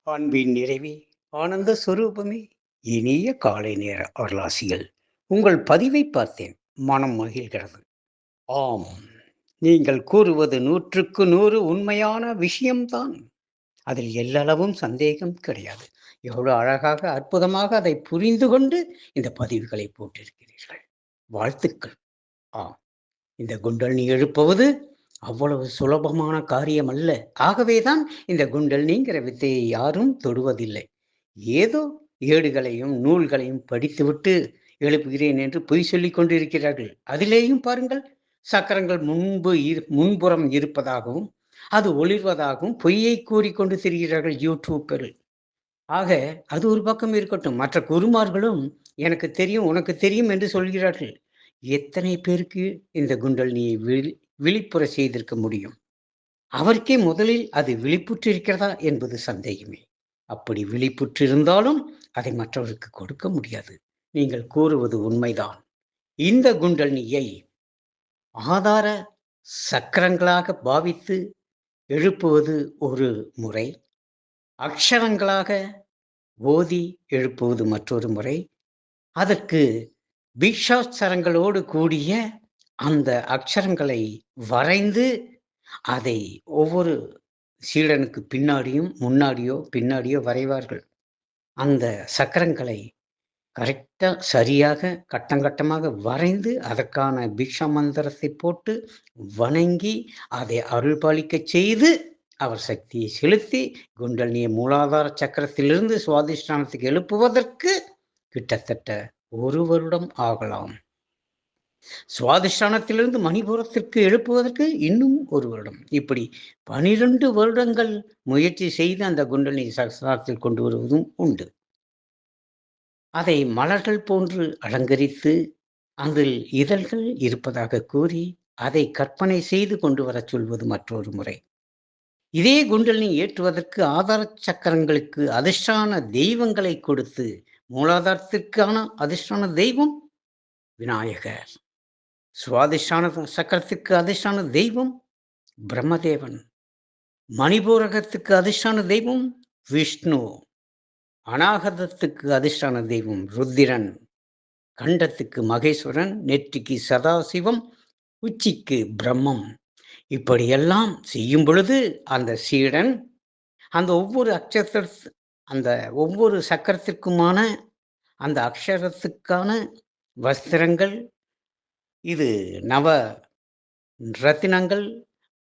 அன்பின் நிறைவே, ஆனந்த சொரூபமே, இனிய காலை நேர அருளாசிகள். உங்கள் பதிவை பார்த்தேன். மனம் மகிழ்கிறது. ஆம், நீங்கள் கூறுவது 100க்கு 100 உண்மையான விஷயம்தான். அதில் எல்லளவும் சந்தேகம் கிடையாது. எவ்வளவு அழகாக, அற்புதமாக அதை புரிந்து கொண்டு இந்த பதிவுகளை போட்டிருக்கிறீர்கள். வாழ்த்துக்கள். ஆம், இந்த குண்டலினி எழுப்புவது அவ்வளவு சுலபமான காரியம் அல்ல. ஆகவேதான் இந்த குண்டலினிங்கிற வித்தையை யாரும் தொடுவதில்லை. ஏதோ ஏடுகளையும் நூல்களையும் படித்துவிட்டு எழுப்புகிறேன் என்று பொய் சொல்லிக் கொண்டிருக்கிறார்கள். அதிலேயும் பாருங்கள், சக்கரங்கள் முன்புறம் இருப்பதாகவும் அது ஒளிர்வதாகவும் பொய்யை கூறிக்கொண்டு திரிகிறார்கள் யூடியூப்பில். ஆக அது ஒரு பக்கம் இருக்கட்டும். மற்ற குருமார்களும் எனக்கு தெரியும், உனக்கு தெரியும் என்று சொல்கிறார்கள். எத்தனை பேருக்கு இந்த குண்டலினியை விழிப்புற செய்திருக்க முடியும்? அவருக்கே முதலில் அது விழிப்புற்றிருக்கிறதா என்பது சந்தேகமே. அப்படி விழிப்புற்றிருந்தாலும் அதை மற்றவருக்கு கொடுக்க முடியாது. நீங்கள் கூறுவது உண்மைதான். இந்த குண்டலினியை ஆதார சக்கரங்களாக பாவித்து எழுப்புவது ஒரு முறை, அக்ஷரங்களாக ஓதி எழுப்புவது மற்றொரு முறை, அதற்கு பீஷாட்சரங்களோடு கூடிய அந்த அக்ஷரங்களை வரைந்து அதை ஒவ்வொரு சீடனுக்கு பின்னாடியோ வரைவார்கள். அந்த சக்கரங்களை கரெக்டா சரியாக கட்டங்கட்டமாக வரைந்து அதற்கான பீக்ஷா மந்திரத்தை போட்டு வணங்கி அதை அருள் பாலிக்கச் செய்து அவர் சக்தியை செலுத்தி குண்டலினியை மூலாதார சக்கரத்திலிருந்து சுவாதிஷ்டானத்துக்கு எழுப்புவதற்கு கிட்டத்தட்ட 1 வருடம் ஆகலாம். சுவாதிஷ்டானத்திலிருந்து மணிபுரத்திற்கு எழுப்புவதற்கு இன்னும் 1 வருடம். இப்படி 12 வருடங்கள் முயற்சி செய்து அந்த குண்டலினி சகஸ்ராரத்தில் கொண்டு வருவதும் உண்டு. அதை மலர்கள் போன்று அலங்கரித்து அதில் இதழ்கள் இருப்பதாக கூறி அதை கற்பனை செய்து கொண்டு வரச் சொல்வது மற்றொரு முறை. இதே குண்டலினி ஏற்றுவதற்கு ஆதார சக்கரங்களுக்கு அதிர்ஷ்டான தெய்வங்களை கொடுத்து, மூலாதாரத்திற்கான அதிர்ஷ்டான தெய்வம் விநாயகர், சுவாதிஷ்டான சக்கரத்திற்கு அதிர்ஷ்டான தெய்வம் பிரம்மதேவன், மணிபூரகத்துக்கு அதிர்ஷ்டான தெய்வம் விஷ்ணு, அநாகதத்துக்கு அதிர்ஷ்டான தெய்வம் ருத்திரன், கண்டத்துக்கு மகேஸ்வரன், நெற்றிக்கு சதாசிவம், உச்சிக்கு பிரம்மம். இப்படியெல்லாம் செய்யும் பொழுது அந்த சீடன் அந்த ஒவ்வொரு சக்கரத்திற்குமான அந்த அக்ஷரத்துக்கான வஸ்திரங்கள், இது நவ ரத்தினங்கள்,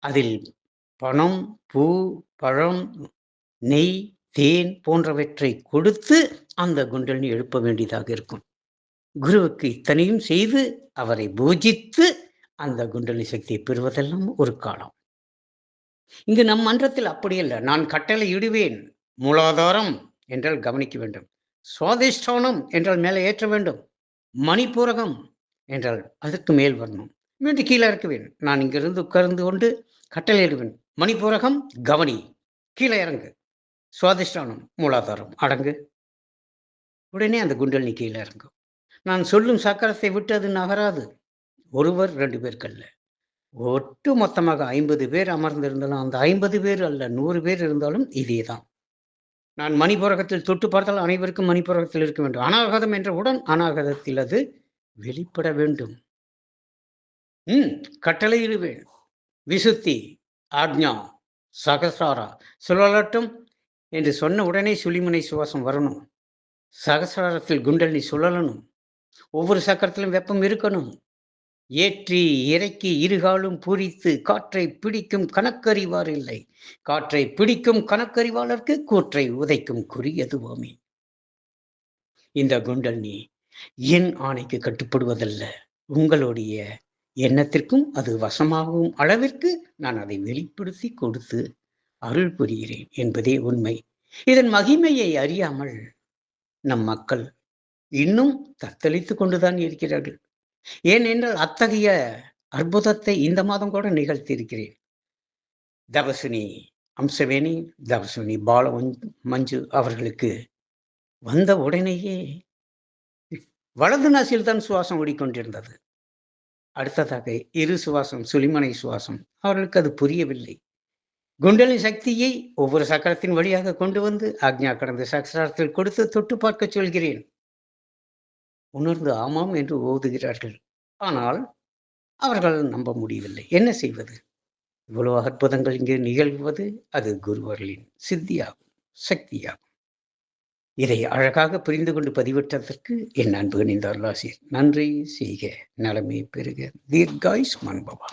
அதில் பணம், பூ, பழம், நெய், தேன் போன்றவற்றை கொடுத்து அந்த குண்டலினி எழுப்ப வேண்டியதாக இருக்கும். குருவுக்கு இத்தனையும் செய்து அவரை பூஜித்து அந்த குண்டலினி சக்தியை பெறுவதெல்லாம் ஒரு காலம். இங்கு நம் மன்றத்தில் அப்படி அல்ல. நான் கட்டளை இடுவேன், மூலாதாரம் என்றால் கவனிக்க வேண்டும், சுவாதிஷ்டானம் என்றால் மேலே ஏற்ற வேண்டும், மணிப்பூரகம் என்றால் அதற்கு மேல் வரணும், மீண்டும் கீழே இறக்குவேன். நான் இங்கிருந்து உட்கார்ந்து கொண்டு கட்டளையிடுவேன், மணிப்பூரகம் கவனி, கீழே இறங்கு, சுவாதிஷ்டானம் மூலாதாரம் அடங்கு. உடனே அந்த குண்டலினி கீழே இறங்கும். நான் சொல்லும் சக்கரத்தை விட்டு அது நகராது. ஒருவர் 2 பேருக்கல்ல, ஒட்டு மொத்தமாக 50 பேர் அமர்ந்திருந்தாலும், அந்த 50 பேர் அல்ல 100 பேர் இருந்தாலும் இதேதான். நான் மணிபூரகத்தில் தொட்டு பார்த்தால் அனைவருக்கும் மணிபூரகத்தில் இருக்க வேண்டும். அநாகதம் என்றவுடன் அநாகதத்தில் அது வெளிப்பட வேண்டும். கட்டளையிடுவேன், விசுத்தி, ஆக்ஞா, சகசாரா சுழலட்டும் என்று சொன்ன உடனே சுழிமுனை சுவாசம் வரணும். சகசாரத்தில் குண்டலினி சுழலணும். ஒவ்வொரு சக்கரத்திலும் வெப்பம் இருக்கணும். ஏற்றி இறக்கி இருகாலும் பூரித்து காற்றை பிடிக்கும் கணக்கறிவார் இல்லை. காற்றை பிடிக்கும் கணக்கறிவாளருக்கு கூற்றை உதைக்கும் குறியதுவாமே. இந்த குண்டலினி என் ஆணைக்கு கட்டுப்படுவதல்ல, உங்களுடைய எண்ணத்திற்கும் அது வசமாகும் அளவிற்கு நான் அதை வெளிப்படுத்தி கொடுத்து அருள் புரிகிறேன் என்பதே உண்மை. இதன் மகிமையை அறியாமல் நம் மக்கள் இன்னும் தத்தளித்துக் கொண்டுதான் இருக்கிறார்கள். ஏனென்றால் அத்தகைய அற்புதத்தை இந்த மாதம் கூட நிகழ்த்தியிருக்கிறேன். தபஸ்வினி அம்சவேணி, தபஸ்வினி பால மஞ்சு அவர்களுக்கு வந்த உடனேயே வலது நாசில் தான் சுவாசம் ஓடிக்கொண்டிருந்தது. அடுத்ததாக இரு சுவாசம், சுழிமனை சுவாசம். அவர்களுக்கு அது புரியவில்லை. குண்டலினி சக்தியை ஒவ்வொரு சக்கரத்தின் வழியாக கொண்டு வந்து ஆக்ஞா கடந்த சக்கரத்தில் கொடுத்து தொட்டு பார்க்க சொல்கிறேன். உணர்ந்து ஆமாம் என்று ஓதுகிறார்கள். ஆனால் அவர்கள் நம்ப முடியவில்லை. என்ன செய்வது? இவ்வளவு அற்புதங்கள் இங்கே நிகழ்வது அது குருவர்களின் சித்தியாகும், சக்தியாகும். இதை அழகாக புரிந்து கொண்டு பதிவிட்டதற்கு என் அன்பு கனிந்த அருளாசிரியர் நன்றி. செய்க, நலமே பெறுக, தீர்காயுஷ்மான் பவா.